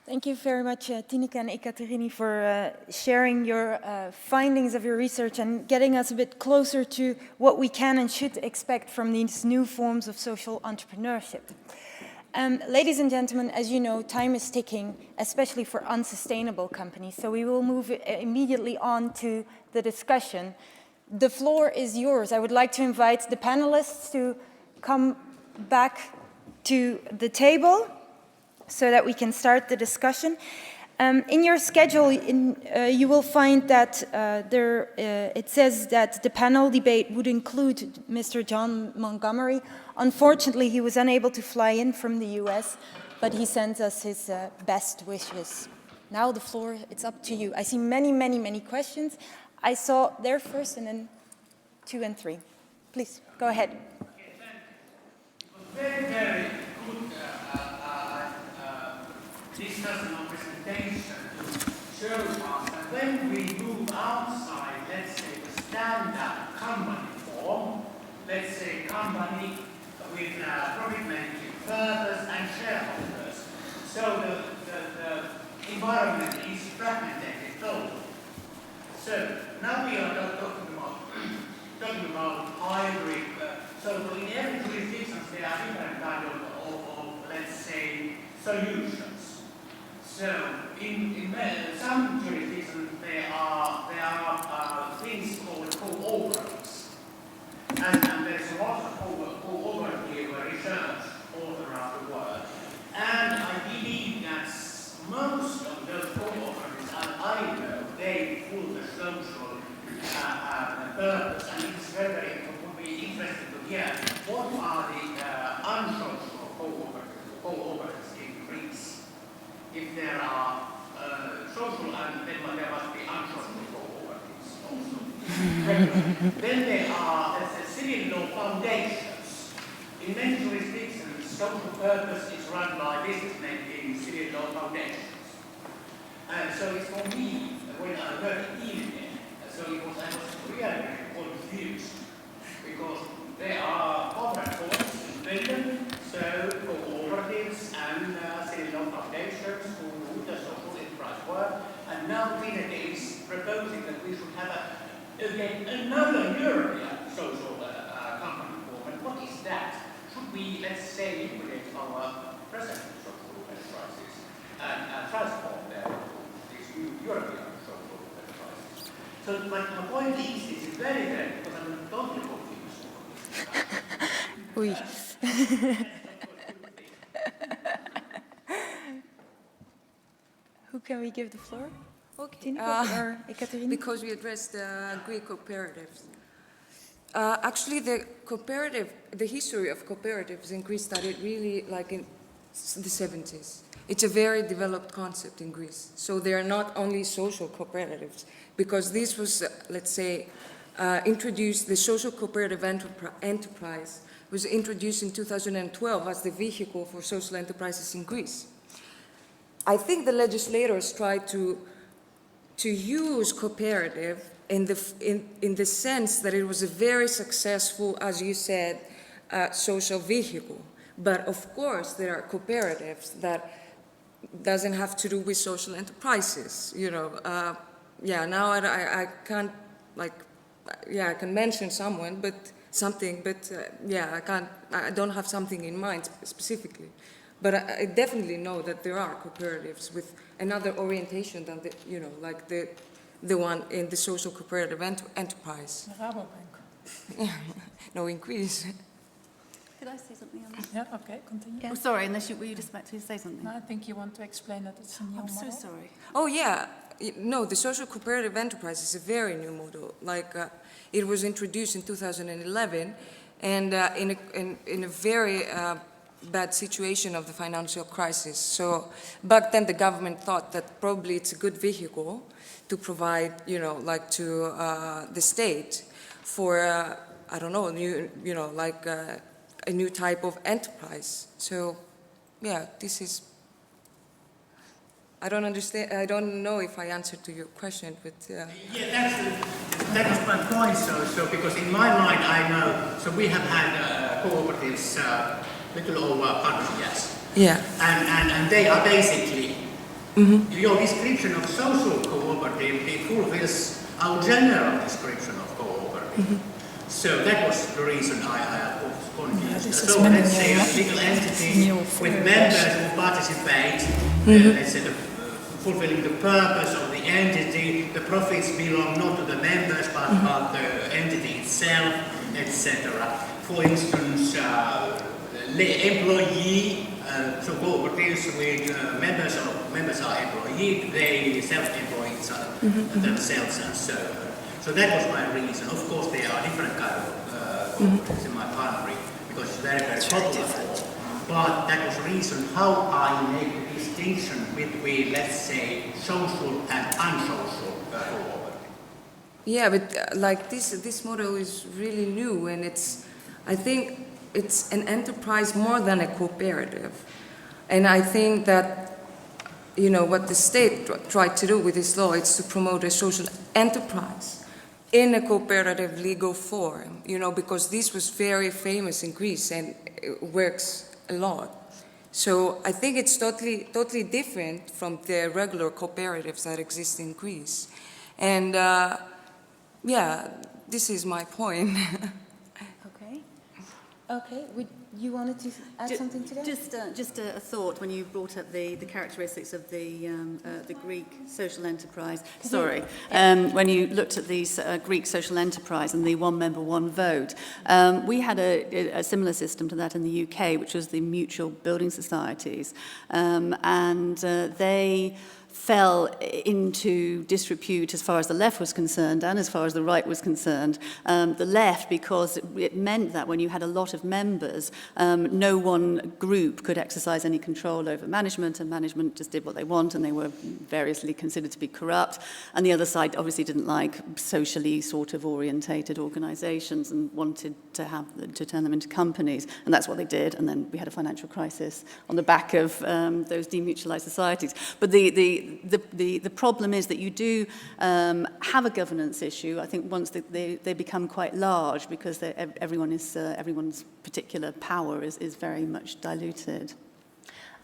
Thank you very much, Tineke and Ekaterini, for sharing your findings of your research and getting us a bit closer to what we can and should expect from these new forms of social entrepreneurship. Ladies and gentlemen, as you know, time is ticking, especially for unsustainable companies, so we will move immediately on to the discussion. The floor is yours. I would like to invite the panelists to come back to the table so that we can start the discussion. In your schedule, you will find that it says that the panel debate would include Mr. John Montgomery. Unfortunately, he was unable to fly in from the US, but he sends us his best wishes. Now the floor, it's up to you. I see many, many, many questions. I saw there first and then 2 and 3. Please, go ahead. Very, very good discussion or presentation to show us that when we move outside, let's say, the standard company form, let's say company with profit-making purpose and shareholders, so the environment is fragmented totally. So now we are talking about hybrid. So in every jurisdiction there are different kinds of let's say, solutions. So in some jurisdictions there are things called co-operatives, and there's a lot of cooperative research all around the world. And I believe that most of those cooperatives, and I know, they fulfill the social purpose, and it's very would be interesting to hear what are the unsocial cooperatives in Greece. If there are social, and then there must be unsocial cooperatives also. Then there are civil law foundations. In many jurisdictions, social purpose is run by business-making civil law foundations. So it's for me, when I worked in it, so I was really confused, because there are corporate courts in Finland, so cooperatives and civil law foundations who do the social enterprise work, and now Finland is proposing that we should have another European social company form. And what is that? Should we, let's say, liquidate our present social enterprises and transform them to these new European social enterprises? So my point is, this is very, very, because I'm totally confused. Oui. Who can we give the floor? Okay. Or Ekaterina? Because we addressed Greek cooperatives. Actually, the history of cooperatives in Greece started really like in the 70s. It's a very developed concept in Greece. So they are not only social cooperatives, because this was, let's say, introduced, the social cooperative enterprise was introduced in 2012 as the vehicle for social enterprises in Greece. I think the legislators tried to use cooperative in the sense that it was a very successful, as you said, social vehicle. But of course, there are cooperatives that doesn't have to do with social enterprises. You know, yeah. Now I can't I can mention something, but yeah, I don't have something in mind specifically. But I definitely know that there are cooperatives with another orientation than the one in the social cooperative enterprise. Rabobank. No increase. Could I say something on that? Yeah, okay, continue. Yeah. Oh, sorry, were you just about to say something? No, I think you want to explain that it's a new I'm model. so sorry. Oh yeah, no, the social cooperative enterprise is a very new model. It was introduced in 2011, and in a very bad situation of the financial crisis. So back then the government thought that probably it's a good vehicle to provide, to the state for, I don't know, a new type of enterprise. So, yeah, this is. I don't understand. I don't know if I answered to your question, but. Yeah, that was my point. So because in my mind I know. So we have had cooperatives little over 100 years. Yeah. And they are basically Your description of social cooperative, it fulfills our general description of cooperative. So that was the reason I was confused. this is So let's say a minimal. legal entity New with affairs. members who participate, let's say fulfilling the purpose of the entity, the profits belong not to the members but the entity itself, etc. For instance, employee, so cooperatives with members are employed, they self-employ themselves and so on. So that was my reason. Of course, there are different kinds of cooperatives in my country because it's very, very popular. But that was the reason how I make the distinction between, let's say, social and unsocial cooperative. Yeah, but like this model is really new, and I think it's an enterprise more than a cooperative. And I think that, what the state tried to do with this law is to promote a social enterprise in a cooperative legal form, because this was very famous in Greece and it works a lot. So I think it's totally different from the regular cooperatives that exist in Greece. And yeah, this is my point. Okay, you wanted to add something to that? Just a thought when you brought up the characteristics of the Greek social enterprise. Sorry, when you looked at these Greek social enterprise and the one member, one vote, we had a similar system to that in the UK, which was the mutual building societies, and they fell into disrepute as far as the left was concerned and as far as the right was concerned. The left, because it meant that when you had a lot of members, no one group could exercise any control over management, and management just did what they want, and they were variously considered to be corrupt. And the other side obviously didn't like socially sort of orientated organizations and wanted to turn them into companies, and that's what they did. And then we had a financial crisis on the back of those demutualized societies. But the problem is that you do have a governance issue. I think once they become quite large, because everyone's particular power is very much diluted.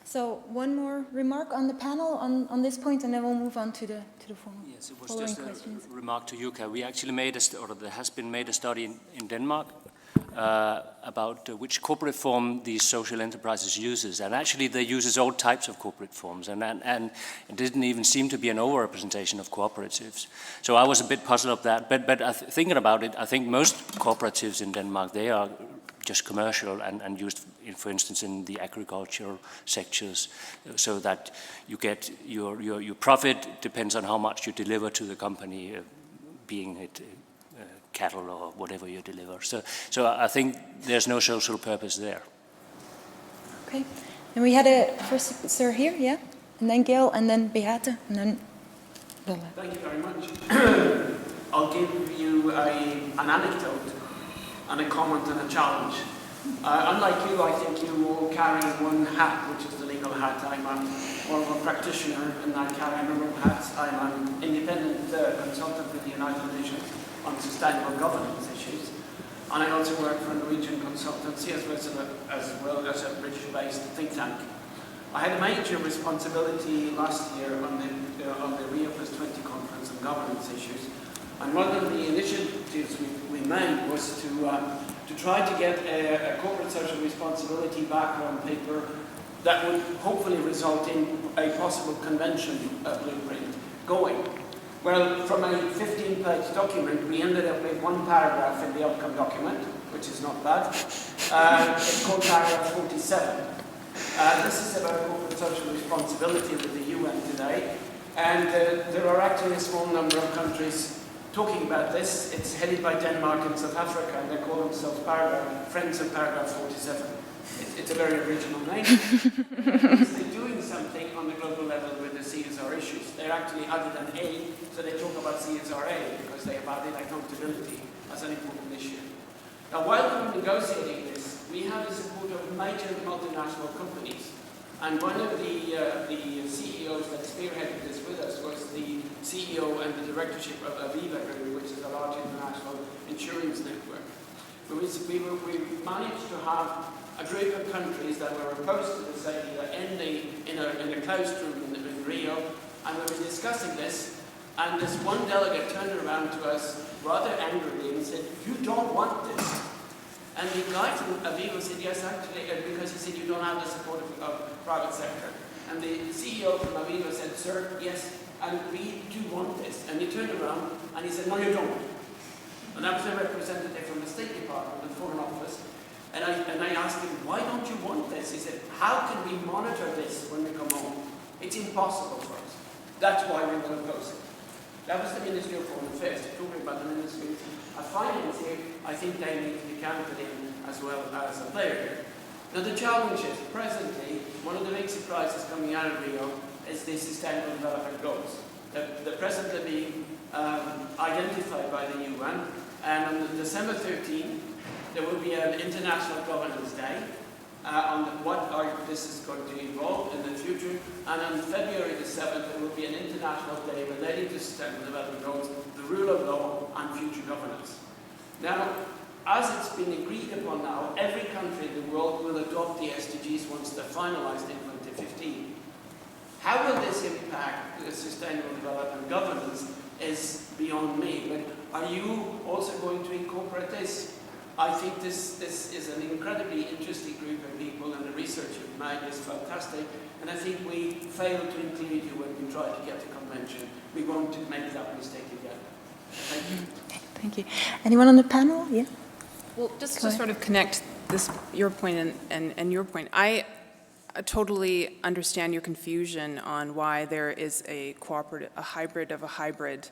So one more remark on the panel on this point, and then we'll move on to the following questions. Yes, it was just a remark to you, Kai. We actually there has been made a study in Denmark about which corporate form these social enterprises uses, and actually they uses all types of corporate forms, and it didn't even seem to be an overrepresentation of cooperatives. So I was a bit puzzled of that, but thinking about it, I think most cooperatives in Denmark, they are just commercial and used, for instance, in the agricultural sectors, so that you get your profit depends on how much you deliver to the company, being it cattle or whatever you deliver. So I think there's no social purpose there. Okay, and we had a first sir here, yeah, and then Gail, and then Beate, and then Bella. Thank you very much. I'll give you an anecdote and a comment and a challenge. Unlike you, I think you all carry one hat, which is the legal hat. I'm more of a practitioner, and I carry a number of hats. I'm an independent consultant with the United Nations on sustainable governance issues, and I also work for a Norwegian consultancy as well as a British-based think tank. I had a major responsibility last year on the Rio +20 conference on governance issues, and one of the initiatives we made was to try to get a corporate social responsibility back on paper that would hopefully result in a possible convention blueprint going. Well, from a 15-page document, we ended up with one paragraph in the outcome document, which is not bad. It's called paragraph 47. This is about corporate social responsibility with the UN today, and there are actually a small number of countries talking about this. It's headed by Denmark and South Africa, and they call themselves Friends of Paragraph 47. It's a very original name. They're doing something on the global level with the CSR issues. They're actually added an A, so they talk about CSRA because they have added accountability as an important issue. Now, while we were negotiating this, we had the support of major multinational companies. And one of the CEOs that spearheaded this with us was the CEO and the directorship of Aviva Group, which is a large international insurance network. We managed to have a group of countries that were opposed to this idea in a closed room in Rio, and we were discussing this, and this one delegate turned around to us rather angrily and said, "You don't want this." And the guy from Aviva said, "Yes, actually," because he said, "You don't have the support of private sector." And the CEO from Aviva said, "Sir, yes, and we do want this." And he turned around and he said, "No, you don't." And I was a representative from the State Department, the Foreign Office, and I asked him, "Why don't you want this?" He said, "How can we monitor this when we come home? It's impossible for us. That's why we will oppose it." That was the Ministry of Foreign Affairs. Talking about the Ministry of Finance here, I think they need to be counted in as well as a player here. Now the challenge is, presently, one of the big surprises coming out of Rio is the Sustainable Development Goals. They're presently being identified by the UN, and on December 13, there will be an International Governance Day on this is going to evolve in the future, and on February the 7th, there will be an International Day relating to Sustainable Development Goals, the rule of law, and future governance. Now, as it's been agreed upon now, every country in the world will adopt the SDGs once they're finalized in 2015. How will this impact the sustainable development governance is beyond me, but are you also going to incorporate this? I think this is an incredibly interesting group of people, and the research you've made is fantastic, and I think we failed to include you when we tried to get the convention. We won't make that mistake again. Thank you. Thank you. Anyone on the panel? Yeah. Well, just Go to ahead. sort of connect your point and your point, I totally understand your confusion on why there is a hybrid of a hybrid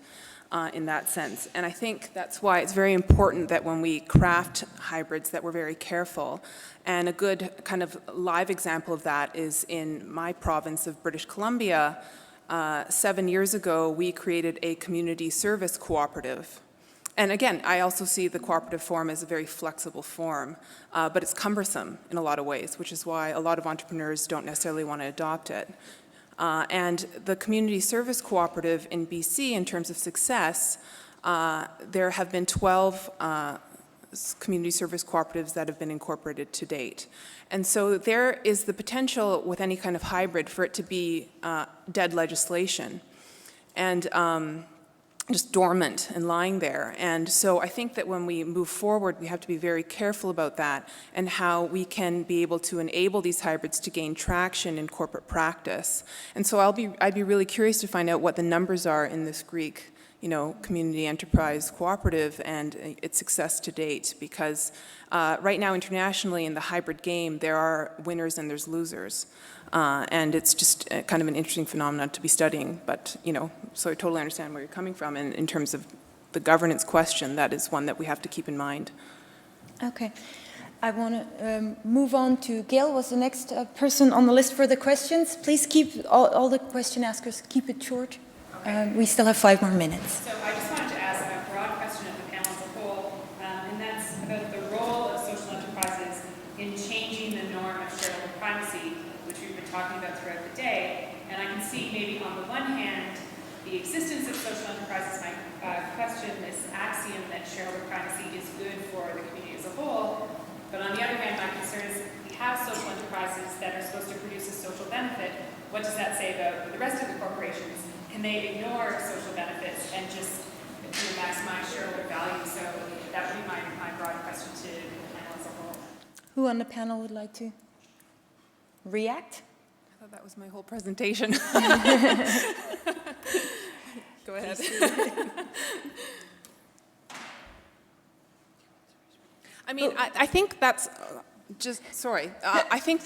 in that sense. And I think that's why it's very important that when we craft hybrids that we're very careful. And a good kind of live example of that is in my province of British Columbia. 7 years ago, we created a community service cooperative. And again, I also see the cooperative form as a very flexible form, but it's cumbersome in a lot of ways, which is why a lot of entrepreneurs don't necessarily want to adopt it. And the community service cooperative in BC, in terms of success, there have been 12 community service cooperatives that have been incorporated to date. And so there is the potential with any kind of hybrid for it to be dead legislation. And just dormant and lying there. And so I think that when we move forward, we have to be very careful about that and how we can be able to enable these hybrids to gain traction in corporate practice. And so I'd be really curious to find out what the numbers are in this Greek, community enterprise cooperative and its success to date, because right now internationally in the hybrid game, there are winners and there's losers. And it's just kind of an interesting phenomenon to be studying. But, so I totally understand where you're coming from. And in terms of the governance question, that is one that we have to keep in mind. Okay. I want to move on to Gail, was the next person on the list for the questions. Please keep, all the question askers, keep it short. Okay. We still have 5 more minutes. So I just wanted to ask a broad question of the panel as a whole, and that's about the role of social enterprises in changing the norm of shareholder primacy, which we've been talking about throughout the day. And I can see maybe on the one hand, the existence of social enterprises might question this axiom that shareholder primacy is good for the community as a whole. But on the other hand, my concern is we have social enterprises that are supposed to produce a social benefit. What does that say about the rest of the corporations? Can they ignore social benefits and just maximize shareholder value? So that would be my broad question to the panel as a whole. Who on the panel would like to react? I thought that was my whole presentation. Go ahead. I mean, I think that's I think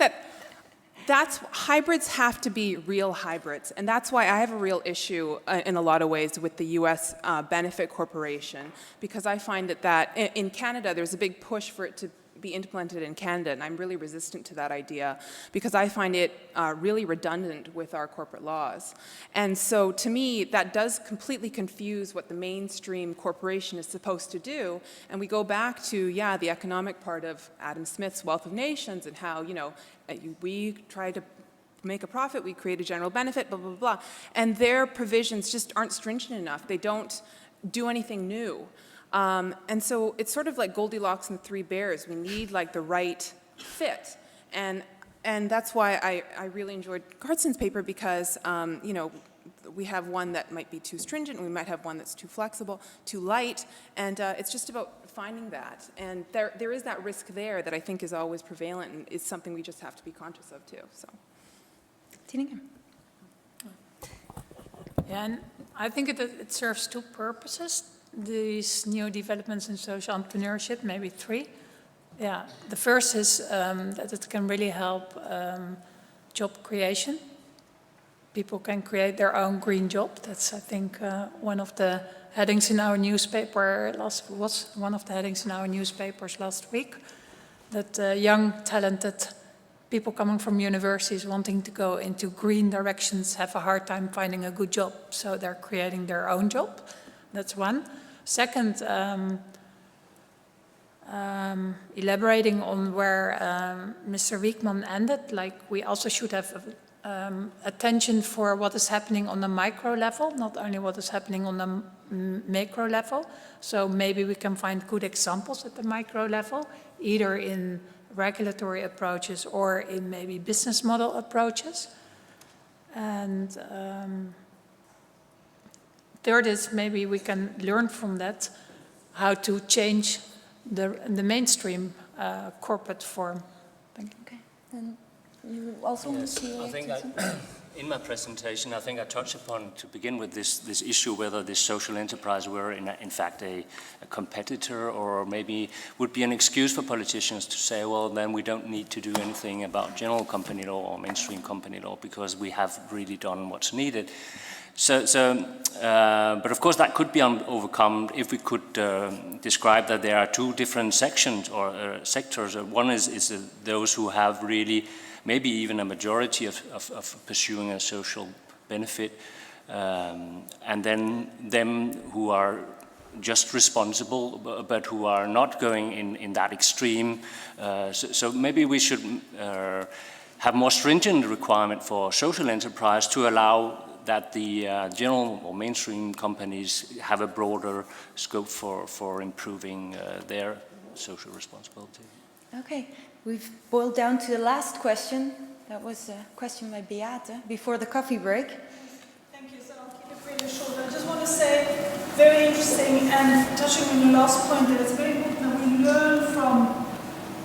that's hybrids have to be real hybrids, and that's why I have a real issue in a lot of ways with the U.S. Benefit Corporation, because I find that in Canada there's a big push for it to be implemented in Canada, and I'm really resistant to that idea because I find it really redundant with our corporate laws. And so to me, that does completely confuse what the mainstream corporation is supposed to do. And we go back to, the economic part of Adam Smith's Wealth of Nations and how, we try to make a profit, we create a general benefit, blah, blah, blah. And their provisions just aren't stringent enough. They don't do anything new. And so it's sort of like Goldilocks and the Three Bears. We need like the right fit. And And that's why I really enjoyed Cardson's paper because, you know, we have one that might be too stringent, we might have one that's too flexible, too light, and it's just about finding that. And there is that risk there that I think is always prevalent and is something we just have to be conscious of too. So, Tineke. Yeah, and I think it serves two purposes, these new developments in social entrepreneurship, maybe three. Yeah, the first is that it can really help job creation. People can create their own green job. That's, I think, one of the headings in our newspaper was one of the headings in our newspapers last week. That young, talented people coming from universities wanting to go into green directions have a hard time finding a good job, so they're creating their own job. That's one. Second, elaborating on where Mr. Wiekman ended, like we also should have attention for what is happening on the micro level, not only what is happening on the macro level. So maybe we can find good examples at the micro level, either in regulatory approaches or in maybe business model approaches. And third is maybe we can learn from that how to change the mainstream corporate form. Thank you. Okay. And you also want to I think in my presentation, I think I touched upon, to begin with, this issue whether this social enterprise were in fact a competitor, or maybe would be an excuse for politicians to say, well, then we don't need to do anything about general company law or mainstream company law because we have really done what's needed. But of course that could be overcome if we could describe that there are two different sections or sectors. One is those who have really maybe even a majority of pursuing a social benefit, and then them who are just responsible, but who are not going in that extreme. So maybe we should have more stringent requirement for social enterprise to allow that the general or mainstream companies have a broader scope for improving their social responsibility. Okay, we've boiled down to the last question. That was a question by Beate before the coffee break. Thank you, so I'll keep it really short. I just want to say, very interesting and touching on your last point, that it's very important that we learn from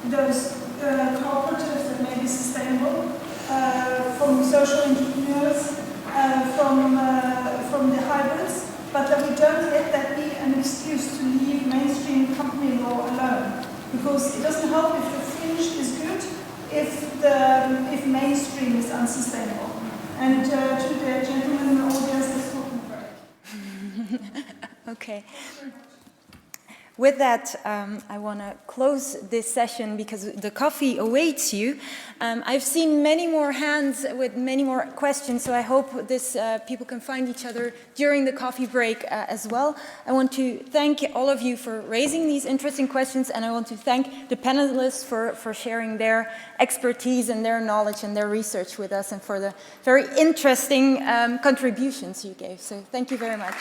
those cooperatives that may be sustainable, from social entrepreneurs, from the hybrids, but that we don't let that be an excuse to leave mainstream company law alone. Because it doesn't help if the fringe is good if mainstream is unsustainable. And to the gentleman in the audience, let's talk in break. Okay. With that, I want to close this session because the coffee awaits you. I've seen many more hands with many more questions, so I hope people can find each other during the coffee break as well. I want to thank all of you for raising these interesting questions, and I want to thank the panelists for sharing their expertise and their knowledge and their research with us, and for the very interesting contributions you gave. So thank you very much.